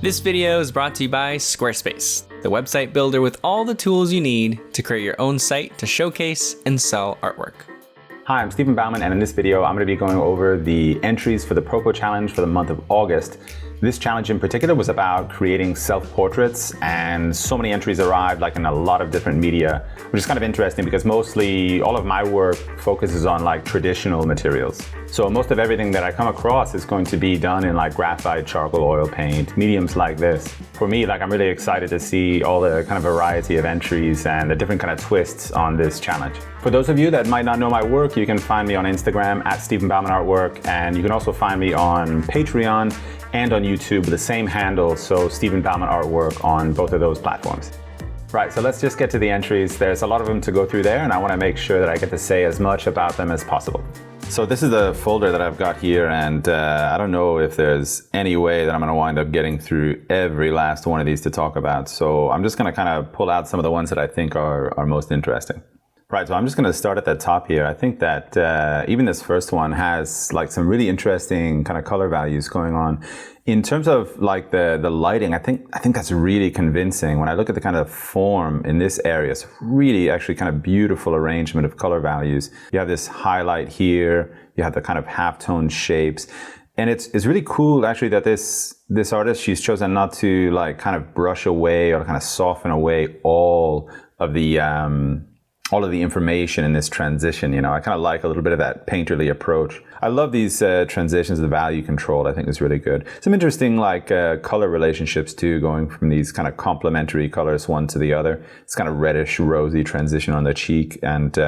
This video is brought to you by Squarespace, the website builder with all the tools you need to create your own site to showcase and sell artwork. Hi, I'm Stephen Bauman, and in this video, I'm going to be going over the entries for the Prokochallenge for the month of August. This challenge in particular was about creating self-portraits, and so many entries arrived, like in a lot of different media, which is kind of interesting because mostly all of my work focuses on like traditional materials. So most of everything that I come across is going to be done in like graphite, charcoal, oil paint, mediums like this. For me, like I'm really excited to see all the kind of variety of entries and the different kind of twists on this challenge. For those of you that might not know my work, you can find me on Instagram at Stephen Bauman Artwork, and you can also find me on Patreon and on YouTube with the same handle, so Stephen Bauman Artwork on both of those platforms. Right, so let's just get to the entries. There's a lot of them to go through there, and I want to make sure that I get to say as much about them as possible. So this is the folder that I've got here, and I don't know if there's any way that I'm going to wind up getting through every last one of these to talk about. So I'm just going to kind of pull out some of the ones that I think are most interesting. Right, so I'm just going to start at the top here. I think that even this first one has like some really interesting kind of color values going on. In terms of like the lighting, I think that's really convincing. When I look at the kind of form in this area, it's really actually kind of beautiful arrangement of color values. You have this highlight here, you have the kind of halftone shapes. And it's really cool actually that this artist, she's chosen not to like kind of brush away or kind of soften away all of the information in this transition. You know, I kind of like a little bit of that painterly approach. I love these transitions, the value control, I think is really good. Some interesting like color relationships too, going from these kind of complementary colors one to the other. It's kind of reddish, rosy transition on the cheek and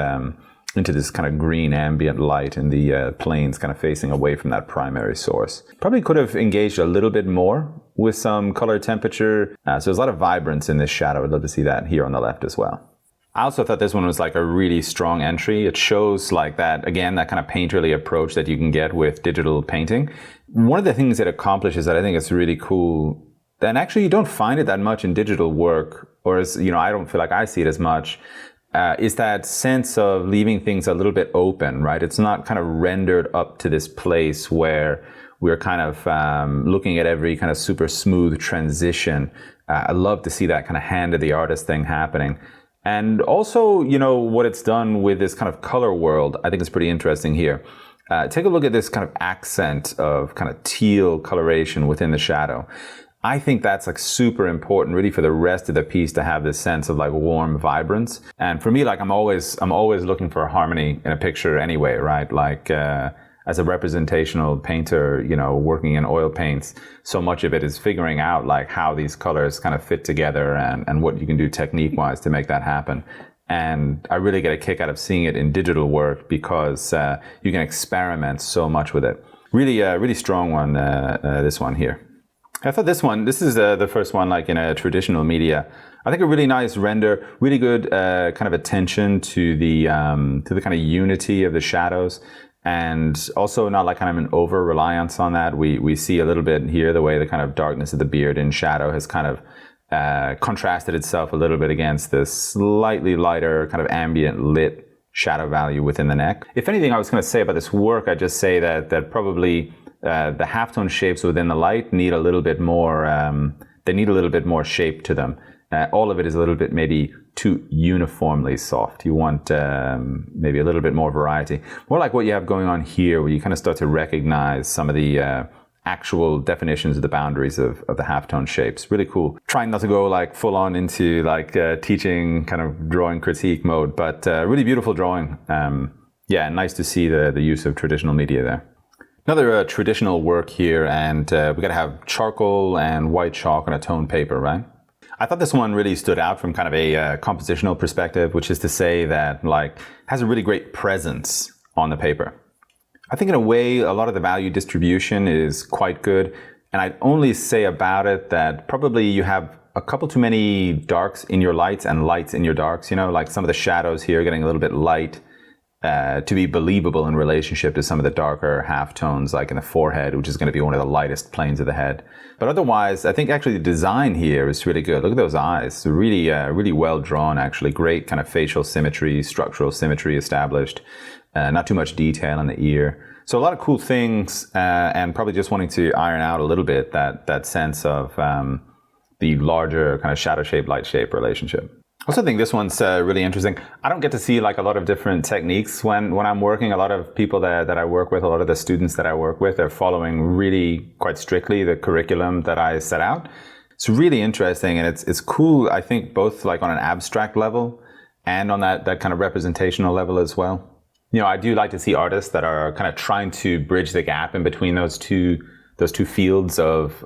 into this kind of green ambient light in the planes kind of facing away from that primary source. Probably could have engaged a little bit more with some color temperature. So there's a lot of vibrance in this shadow. I'd love to see that here on the left as well. I also thought this one was like a really strong entry. It shows like that, again, that kind of painterly approach that you can get with digital painting. One of the things it accomplishes that I think is really cool, and actually you don't find it that much in digital work, or as, you know, I don't feel like I see it as much, is that sense of leaving things a little bit open, right? It's not kind of rendered up to this place where we're kind of looking at every kind of super smooth transition. I love to see that kind of hand of the artist thing happening. And also, you know, what it's done with this kind of color world, I think is pretty interesting here. Take a look at this kind of accent of kind of teal coloration within the shadow. I think that's like super important really for the rest of the piece to have this sense of like warm vibrance. And for me, like I'm always looking for harmony in a picture anyway, right? Like, as a representational painter, you know, working in oil paints, so much of it is figuring out like how these colors kind of fit together and what you can do technique-wise to make that happen. And I really get a kick out of seeing it in digital work because you can experiment so much with it. Really strong one, this one here. I thought this is the first one like in a traditional media. I think a really nice render, really good kind of attention to the kind of unity of the shadows. And also not like kind of an over-reliance on that. We see a little bit here the way the kind of darkness of the beard in shadow has kind of contrasted itself a little bit against this slightly lighter kind of ambient lit shadow value within the neck. If anything I was going to say about this work, I'd just say that probably the halftone shapes within the light need a little bit more, they need a little bit more shape to them. All of it is a little bit maybe too uniformly soft. You want maybe a little bit more variety. More like what you have going on here, where you kind of start to recognize some of the actual definitions of the boundaries of the halftone shapes. Really cool. Trying not to go like full on into like teaching kind of drawing critique mode, but really beautiful drawing. Yeah, nice to see the use of traditional media there. Another traditional work here, and we got to have charcoal and white chalk on a toned paper, right? I thought this one really stood out from kind of a compositional perspective, which is to say that like has a really great presence on the paper. I think in a way, a lot of the value distribution is quite good. And I'd only say about it that probably you have a couple too many darks in your lights and lights in your darks, you know, like some of the shadows here getting a little bit light to be believable in relationship to some of the darker halftones, like in the forehead, which is going to be one of the lightest planes of the head. But otherwise, I think actually the design here is really good. Look at those eyes. Really, really well drawn, actually. Great kind of facial symmetry, structural symmetry established. not too much detail in the ear. So a lot of cool things, and probably just wanting to iron out a little bit that sense of the larger kind of shadow shape, light shape relationship. I also think this one's really interesting. I don't get to see like a lot of different techniques when I'm working. A lot of people that I work with, a lot of the students that I work with, are following really quite strictly the curriculum that I set out. It's really interesting, and it's cool, I think, both like on an abstract level and on that kind of representational level as well. You know, I do like to see artists that are kind of trying to bridge the gap in between those two fields of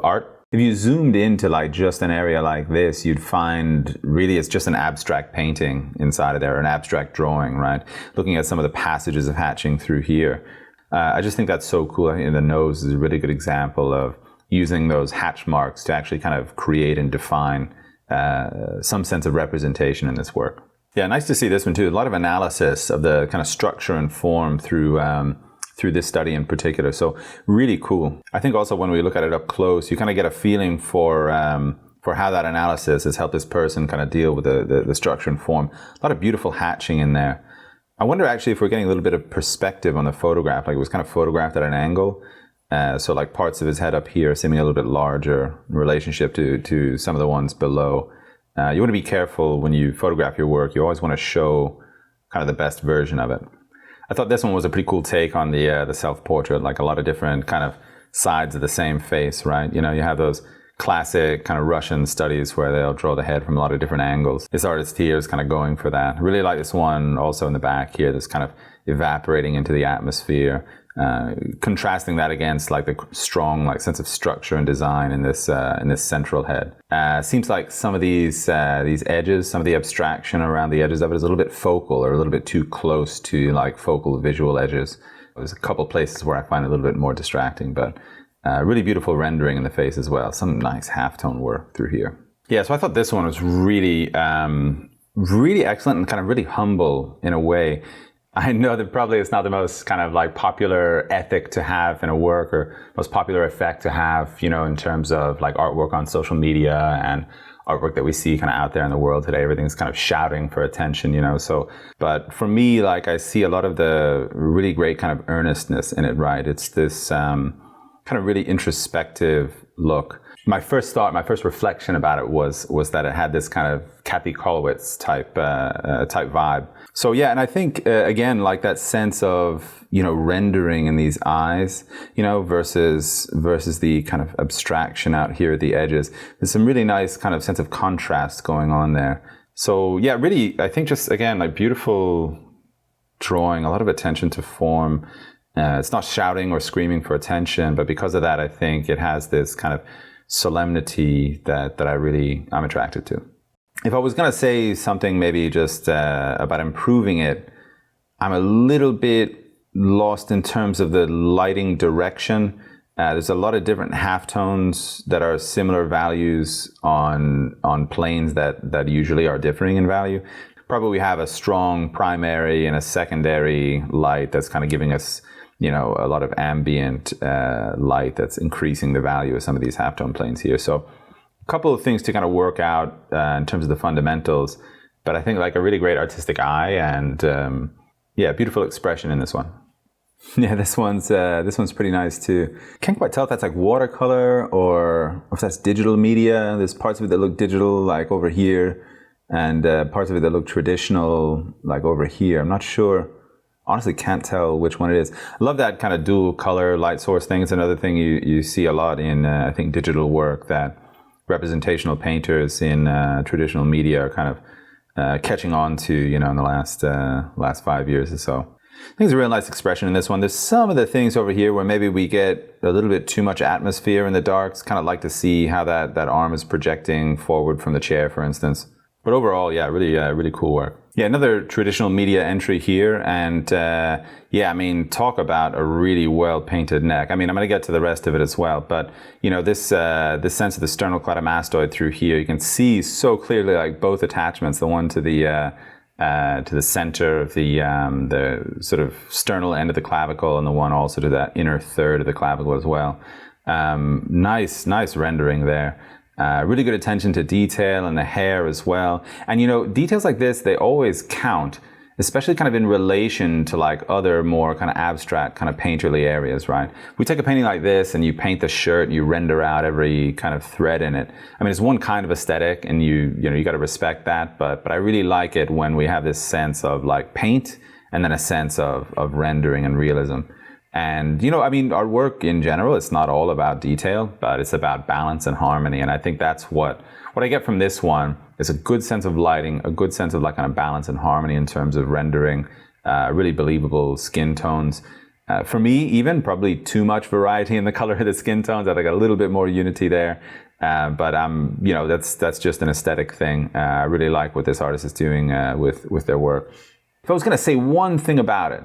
art. If you zoomed into like just an area like this, you'd find really it's just an abstract painting inside of there, an abstract drawing, right? Looking at some of the passages of hatching through here. I just think that's so cool. I think the nose is a really good example of using those hatch marks to actually kind of create and define some sense of representation in this work. Yeah, nice to see this one too. A lot of analysis of the kind of structure and form through this study in particular. So really cool. I think also when we look at it up close, you kind of get a feeling for how that analysis has helped this person kind of deal with the structure and form. A lot of beautiful hatching in there. I wonder actually if we're getting a little bit of perspective on the photograph, like it was kind of photographed at an angle. So like parts of his head up here seeming a little bit larger in relationship to some of the ones below. You want to be careful when you photograph your work. You always want to show kind of the best version of it. I thought this one was a pretty cool take on the self-portrait, like a lot of different kind of sides of the same face, right? You know, you have those classic kind of Russian studies where they'll draw the head from a lot of different angles. This artist here is kind of going for that. I really like this one also in the back here, that's kind of evaporating into the atmosphere, contrasting that against like the strong like sense of structure and design in this central head. Seems like some of these edges, some of the abstraction around the edges of it is a little bit focal or a little bit too close to like focal visual edges. There's a couple places where I find it a little bit more distracting, but really beautiful rendering in the face as well. Some nice halftone work through here. Yeah, so I thought this one was really, really excellent and kind of really humble in a way. I know that probably it's not the most kind of like popular ethic to have in a work or most popular effect to have, you know, in terms of like artwork on social media and artwork that we see kind of out there in the world today. Everything's kind of shouting for attention, you know. So, but for me, like I see a lot of the really great kind of earnestness in it, right? It's this kind of really introspective look. My first reflection about it was that it had this kind of Kathy Kollwitz type vibe. So yeah, and I think again, like that sense of, you know, rendering in these eyes, you know, versus the kind of abstraction out here at the edges. There's some really nice kind of sense of contrast going on there. So yeah, really, I think just again, like beautiful drawing, a lot of attention to form. It's not shouting or screaming for attention, but because of that, I think it has this kind of solemnity that I'm attracted to. If I was going to say something maybe just about improving it, I'm a little bit lost in terms of the lighting direction. There's a lot of different halftones that are similar values on planes that usually are differing in value. Probably we have a strong primary and a secondary light that's kind of giving us, you know, a lot of ambient light that's increasing the value of some of these halftone planes here. So a couple of things to kind of work out in terms of the fundamentals, but I think like a really great artistic eye and yeah, beautiful expression in this one. Yeah, this one's pretty nice too. Can't quite tell if that's like watercolor or if that's digital media. There's parts of it that look digital, like over here, and parts of it that look traditional, like over here. I'm not sure. Honestly, can't tell which one it is. I love that kind of dual color light source thing. It's another thing you see a lot in, I think, digital work, that representational painters in traditional media are kind of catching on to, you know, in the last 5 years or so. I think it's a real nice expression in this one. There's some of the things over here where maybe we get a little bit too much atmosphere in the darks. Kind of like to see how that arm is projecting forward from the chair, for instance. But overall, yeah, really cool work. Yeah, another traditional media entry here. And yeah, I mean, talk about a really well-painted neck. I mean, I'm going to get to the rest of it as well. But, you know, this sense of the sternocleidomastoid through here, you can see so clearly like both attachments, the one to the center of the sort of sternal end of the clavicle and the one also to that inner third of the clavicle as well. Nice rendering there. Really good attention to detail and the hair as well. And, you know, details like this, they always count, especially kind of in relation to like other more kind of abstract kind of painterly areas, right? We take a painting like this and you paint the shirt and you render out every kind of thread in it. I mean, it's one kind of aesthetic and you got to respect that, but I really like it when we have this sense of like paint and then a sense of rendering and realism. And, I mean, our work in general, it's not all about detail, but it's about balance and harmony. And I think that's what I get from this one is a good sense of lighting, a good sense of like kind of balance and harmony in terms of rendering, really believable skin tones. For me, even probably too much variety in the color of the skin tones. I think a little bit more unity there. But that's just an aesthetic thing. I really like what this artist is doing with their work. If I was going to say one thing about it,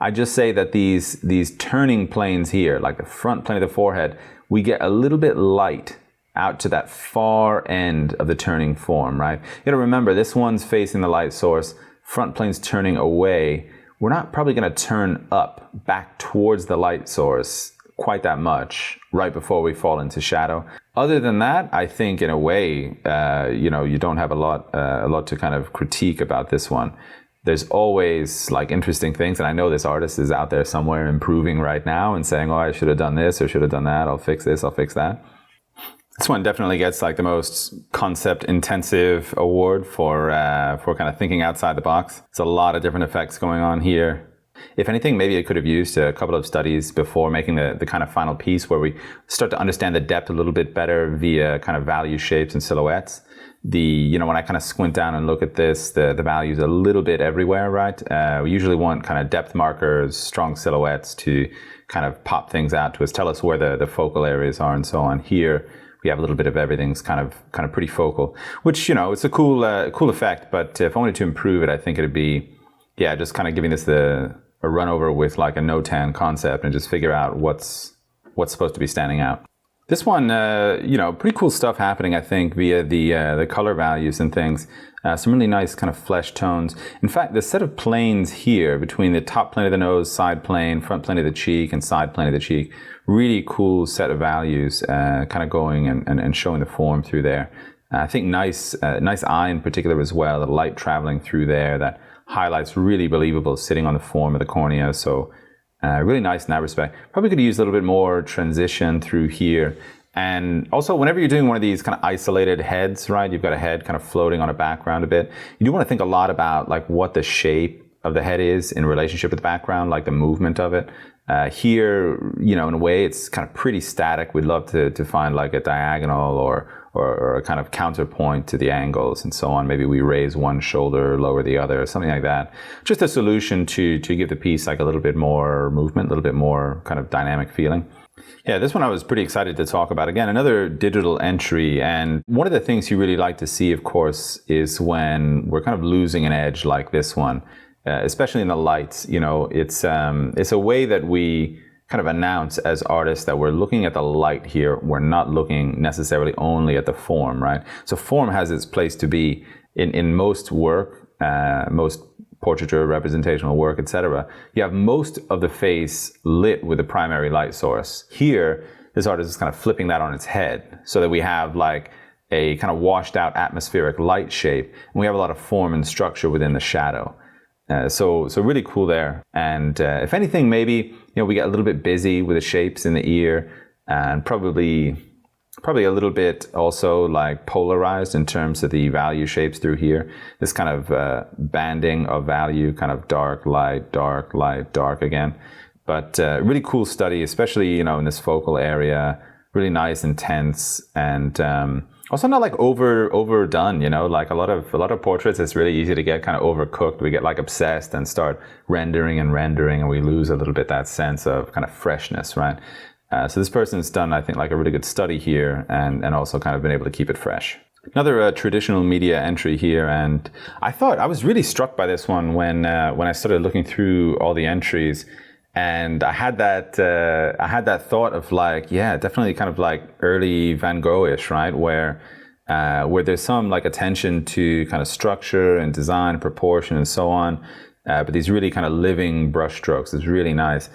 I just say that these turning planes here, like the front plane of the forehead, we get a little bit light out to that far end of the turning form, right? You got to remember, this one's facing the light source, front plane's turning away. We're not probably going to turn up back towards the light source quite that much right before we fall into shadow. Other than that, I think in a way, you don't have a lot to kind of critique about this one. There's always like interesting things, and I know this artist is out there somewhere improving right now and saying, oh, I should have done this or should have done that, I'll fix this, I'll fix that. This one definitely gets like the most concept intensive award for kind of thinking outside the box. There's a lot of different effects going on here. If anything, maybe it could have used a couple of studies before making the kind of final piece where we start to understand the depth a little bit better via kind of value shapes and silhouettes. When I kind of squint down and look at this, the values a little bit everywhere, right? We usually want kind of depth markers, strong silhouettes to kind of pop things out to us, tell us where the focal areas are and so on. Here, we have a little bit of everything's kind of pretty focal, which, it's a cool effect. But if I wanted to improve it, I think it'd be, just kind of giving this a run over with like a no-tan concept and just figure out what's supposed to be standing out. This one, pretty cool stuff happening, I think, via the color values and things. Some really nice kind of flesh tones. In fact, the set of planes here between the top plane of the nose, side plane, front plane of the cheek, and side plane of the cheek, really cool set of values kind of going and showing the form through there. I think nice eye in particular as well, the light traveling through there, that highlights really believable sitting on the form of the cornea. So really nice in that respect. Probably could use a little bit more transition through here. And also, whenever you're doing one of these kind of isolated heads, right, you've got a head kind of floating on a background a bit, you do want to think a lot about like what the shape of the head is in relationship with the background, like the movement of it. Here, in a way, it's kind of pretty static. We'd love to find like a diagonal or a kind of counterpoint to the angles and so on. Maybe we raise one shoulder, lower the other, something like that. Just a solution to give the piece like a little bit more movement, a little bit more kind of dynamic feeling. Yeah, this one I was pretty excited to talk about. Again, another digital entry. And one of the things you really like to see, of course, is when we're kind of losing an edge like this one, especially in the lights. It's a way that we kind of announce as artists that we're looking at the light here. We're not looking necessarily only at the form, right? So form has its place to be in most work, most portraiture, representational work, etc. You have most of the face lit with the primary light source. Here, this artist is kind of flipping that on its head so that we have like a kind of washed out atmospheric light shape. And we have a lot of form and structure within the shadow. So really cool there. And if anything, maybe, we get a little bit busy with the shapes in the ear and probably a little bit also like polarized in terms of the value shapes through here. This kind of banding of value, kind of dark, light, dark again. But really cool study, especially, in this focal area. Really nice, intense, and also not like overdone, like a lot of portraits, it's really easy to get kind of overcooked. We get like obsessed and start rendering, and we lose a little bit that sense of kind of freshness, right? So this person's done, I think, like a really good study here and also kind of been able to keep it fresh. Another traditional media entry here, and I was really struck by this one when I started looking through all the entries, and I had that thought of like, yeah, definitely kind of like early Van Gogh-ish, right, where there's some like attention to kind of structure and design, proportion, and so on, but these really kind of living brush strokes is really nice.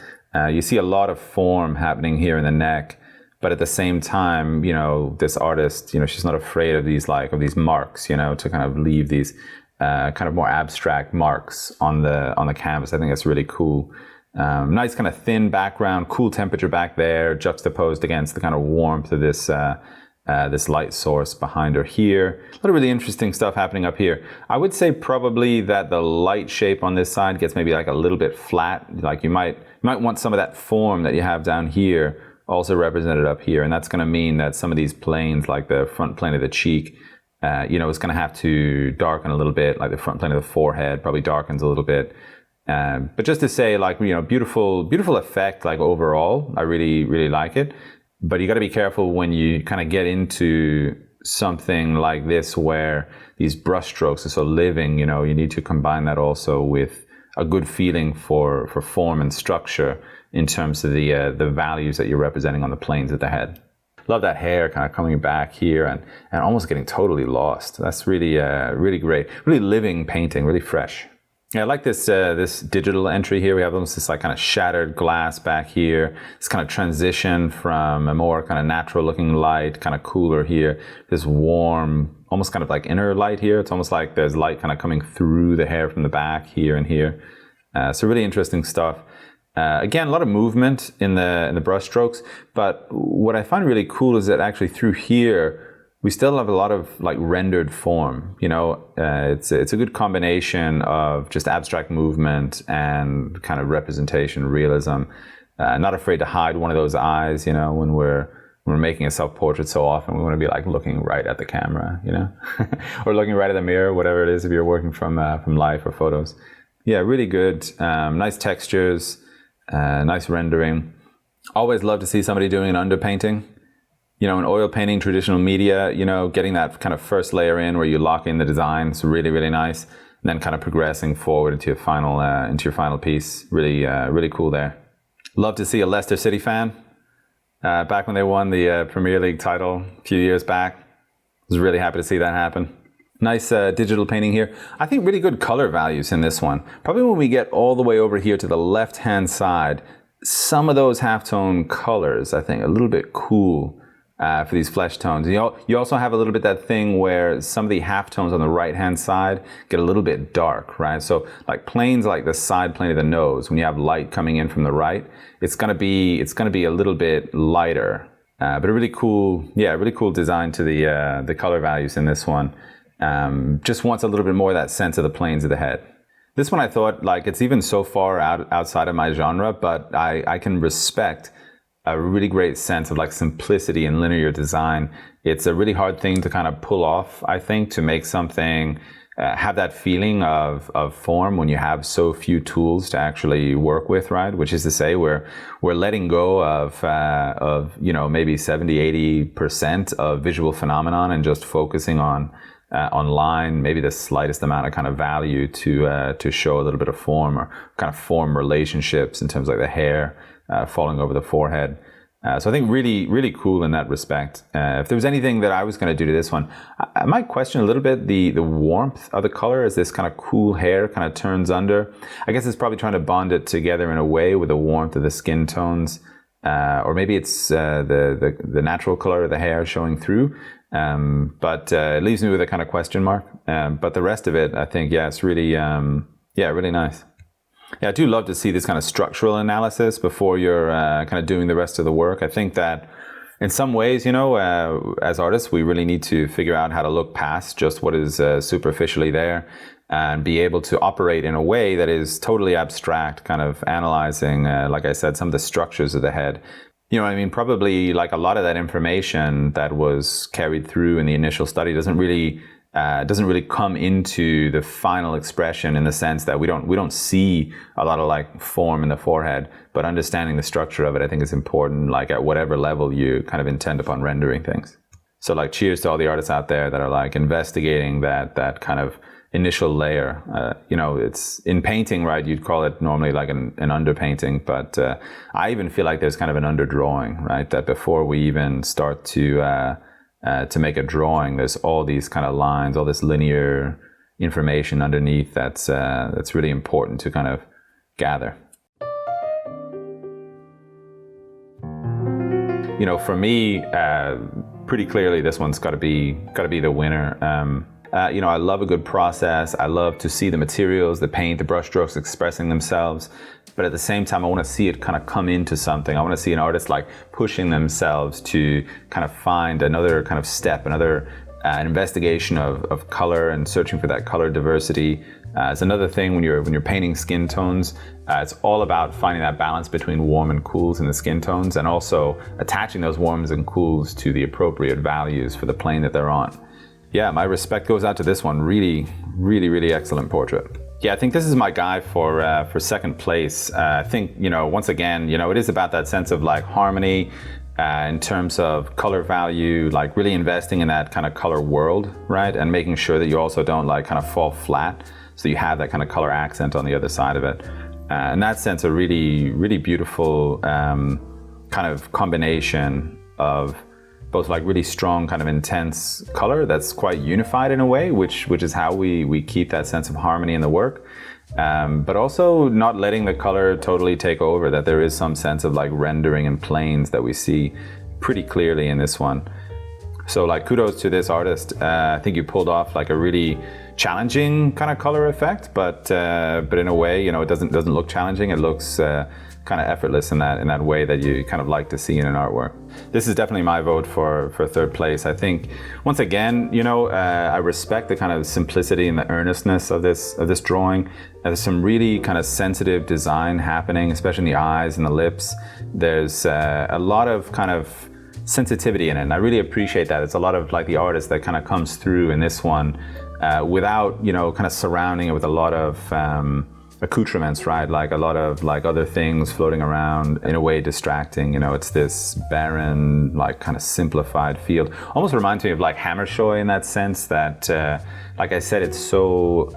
You see a lot of form happening here in the neck, but at the same time, this artist, she's not afraid of these marks, to kind of leave these kind of more abstract marks on the canvas. I think that's really cool. Nice kind of thin background, cool temperature back there, juxtaposed against the kind of warmth of this this light source behind her here. A lot of really interesting stuff happening up here. I would say probably that the light shape on this side gets maybe like a little bit flat. Like you might want some of that form that you have down here also represented up here, and that's going to mean that some of these planes, like the front plane of the cheek, is going to have to darken a little bit. Like the front plane of the forehead probably darkens a little bit. But just to say, like, beautiful effect, like overall, I really like it. But you got to be careful when you kind of get into something like this where these brush strokes are so living. You need to combine that also with a good feeling for form and structure in terms of the values that you're representing on the planes of the head. Love that hair kind of coming back here and almost getting totally lost. That's really great. Really living painting, really fresh. Yeah, I like this this digital entry here. We have almost this like kind of shattered glass back here. This kind of transition from a more kind of natural looking light, kind of cooler here. This warm, almost kind of like inner light here. It's almost like there's light kind of coming through the hair from the back here and here. So really interesting stuff. Again, a lot of movement in the brush strokes, but what I find really cool is that actually through here, we still have a lot of like rendered form. It's a good combination of just abstract movement and kind of representation, realism. Not afraid to hide one of those eyes. When we're making a self-portrait, so often we want to be like looking right at the camera, or looking right at the mirror, whatever it is, if you're working from life or photos. Yeah, really good. Nice textures, nice rendering. Always love to see somebody doing an underpainting. In oil painting, traditional media, getting that kind of first layer in where you lock in the design. It's really nice. And then kind of progressing forward into your final piece. Really cool there. Love to see a Leicester City fan. Back when they won the Premier League title a few years back. Was really happy to see that happen. Nice digital painting here. I think really good color values in this one. Probably when we get all the way over here to the left-hand side, some of those halftone colors, I think, a little bit cool. For these flesh tones. You also have a little bit that thing where some of the halftones on the right-hand side get a little bit dark, right? So like planes like the side plane of the nose, when you have light coming in from the right, it's gonna be a little bit lighter. But a really cool design to the color values in this one. Just wants a little bit more of that sense of the planes of the head. This one I thought, like, it's even so far outside of my genre, but I can respect a really great sense of like simplicity and linear design. It's a really hard thing to kind of pull off, I think, to make something have that feeling of form when you have so few tools to actually work with, right? Which is to say we're letting go of maybe 70-80% of visual phenomenon and just focusing on line, maybe the slightest amount of kind of value to show a little bit of form or kind of form relationships in terms of like the hair falling over the forehead. So I think really cool in that respect. If there was anything that I was going to do to this one, I might question a little bit the warmth of the color as this kind of cool hair kind of turns under. I guess it's probably trying to bond it together in a way with the warmth of the skin tones. Or maybe it's the natural color of the hair showing through. But it leaves me with a kind of question mark. But the rest of it, I think, it's really nice. Yeah, I do love to see this kind of structural analysis before you're kind of doing the rest of the work. I think that in some ways, as artists, we really need to figure out how to look past just what is superficially there and be able to operate in a way that is totally abstract, kind of analyzing, like I said, some of the structures of the head. Probably like a lot of that information that was carried through in the initial study doesn't really come into the final expression in the sense that we don't see a lot of like form in the forehead, but understanding the structure of it, I think, is important, like at whatever level you kind of intend upon rendering things. So like cheers to all the artists out there that are like investigating that kind of initial layer. It's in painting, right? You'd call it normally like an underpainting, but I even feel like there's kind of an underdrawing, right? That before we even start to make a drawing, there's all these kind of lines, all this linear information underneath that's really important to kind of gather. For me, pretty clearly this one's got to be the winner. I love a good process. I love to see the materials, the paint, the brush strokes expressing themselves. But at the same time, I want to see it kind of come into something. I want to see an artist like pushing themselves to kind of find another kind of step, another an investigation of color and searching for that color diversity. It's another thing when you're painting skin tones. It's all about finding that balance between warm and cools in the skin tones, and also attaching those warms and cools to the appropriate values for the plane that they're on. Yeah, my respect goes out to this one. Really, really, really excellent portrait. Yeah, I think this is my guy for second place. I think, once again, it is about that sense of like harmony in terms of color value, like really investing in that kind of color world, right? And making sure that you also don't like kind of fall flat. So you have that kind of color accent on the other side of it. In that sense, a really, really beautiful kind of combination of both like really strong kind of intense color that's quite unified in a way, which is how we keep that sense of harmony in the work. But also not letting the color totally take over, that there is some sense of like rendering and planes that we see pretty clearly in this one. So like kudos to this artist. I think you pulled off like a really challenging kind of color effect, but in a way, it doesn't look challenging. It looks kind of effortless in that way that you kind of like to see in an artwork. This is definitely my vote for third place. I think once again, I respect the kind of simplicity and the earnestness of this drawing. There's some really kind of sensitive design happening, especially in the eyes and the lips. There's a lot of kind of sensitivity in it, and I really appreciate that. It's a lot of like the artist that kind of comes through in this one without kind of surrounding it with a lot of accoutrements, right? Like a lot of like other things floating around, in a way distracting. It's this barren, like kind of simplified field. Almost reminds me of like Hammershoy in that sense that, like I said, it's so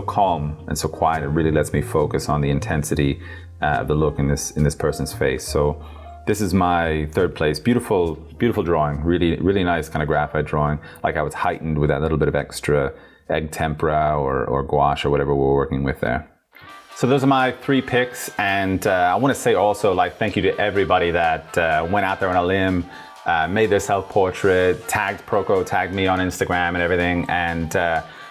calm and so quiet. It really lets me focus on the intensity of the look in this person's face. So this is my third place. Beautiful, beautiful drawing. Really, really nice kind of graphite drawing. Like how it's heightened with that little bit of extra egg tempera or gouache or whatever we're working with there. So those are my 3 picks, and I want to say also like thank you to everybody that went out there on a limb, made their self-portrait, tagged Proko, tagged me on Instagram and everything, and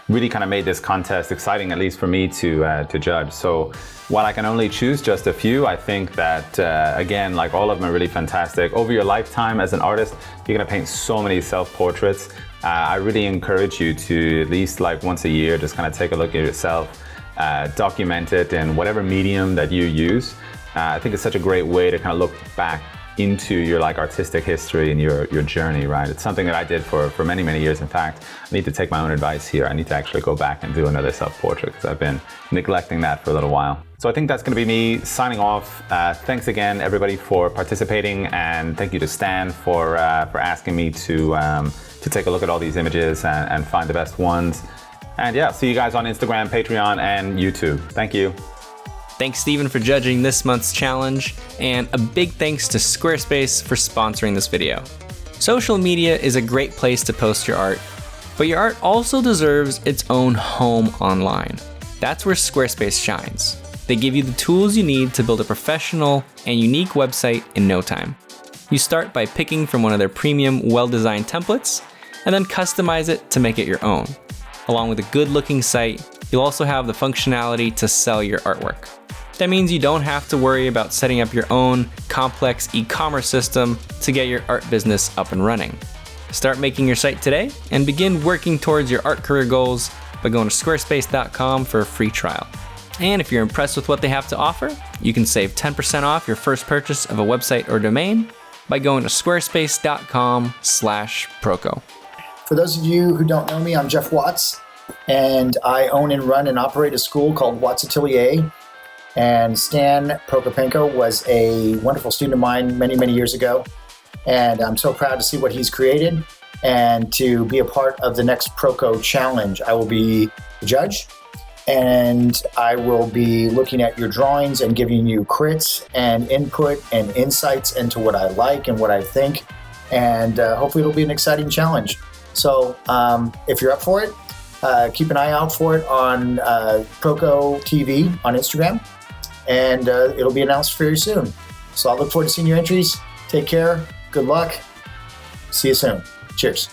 really kind of made this contest exciting, at least for me to judge. So while I can only choose just a few, I think that again, like all of them are really fantastic. Over your lifetime as an artist, you're gonna paint so many self-portraits. I really encourage you to at least like once a year, just kind of take a look at yourself, document it in whatever medium that you use. I think it's such a great way to kind of look back into your like artistic history and your journey, right? It's something that I did for many, many years. In fact, I need to take my own advice here. I need to actually go back and do another self-portrait because I've been neglecting that for a little while. So I think that's going to be me signing off. Thanks again, everybody, for participating, and thank you to Stan for asking me to take a look at all these images and find the best ones. And yeah, see you guys on Instagram, Patreon, and YouTube. Thank you. Thanks, Stephen, for judging this month's challenge, and a big thanks to Squarespace for sponsoring this video. Social media is a great place to post your art, but your art also deserves its own home online. That's where Squarespace shines. They give you the tools you need to build a professional and unique website in no time. You start by picking from one of their premium, well-designed templates, and then customize it to make it your own. Along with a good-looking site, you'll also have the functionality to sell your artwork. That means you don't have to worry about setting up your own complex e-commerce system to get your art business up and running. Start making your site today and begin working towards your art career goals by going to squarespace.com for a free trial. And if you're impressed with what they have to offer, you can save 10% off your first purchase of a website or domain by going to squarespace.com/Proko. For those of you who don't know me, I'm Jeff Watts, and I own and run and operate a school called Watts Atelier. And Stan Prokopenko was a wonderful student of mine many, many years ago. And I'm so proud to see what he's created and to be a part of the next Prokochallenge. I will be the judge, and I will be looking at your drawings and giving you crits and input and insights into what I like and what I think. And hopefully it'll be an exciting challenge. So if you're up for it, keep an eye out for it on Proko TV on Instagram. And it'll be announced very soon. So I'll look forward to seeing your entries. Take care. Good luck. See you soon. Cheers.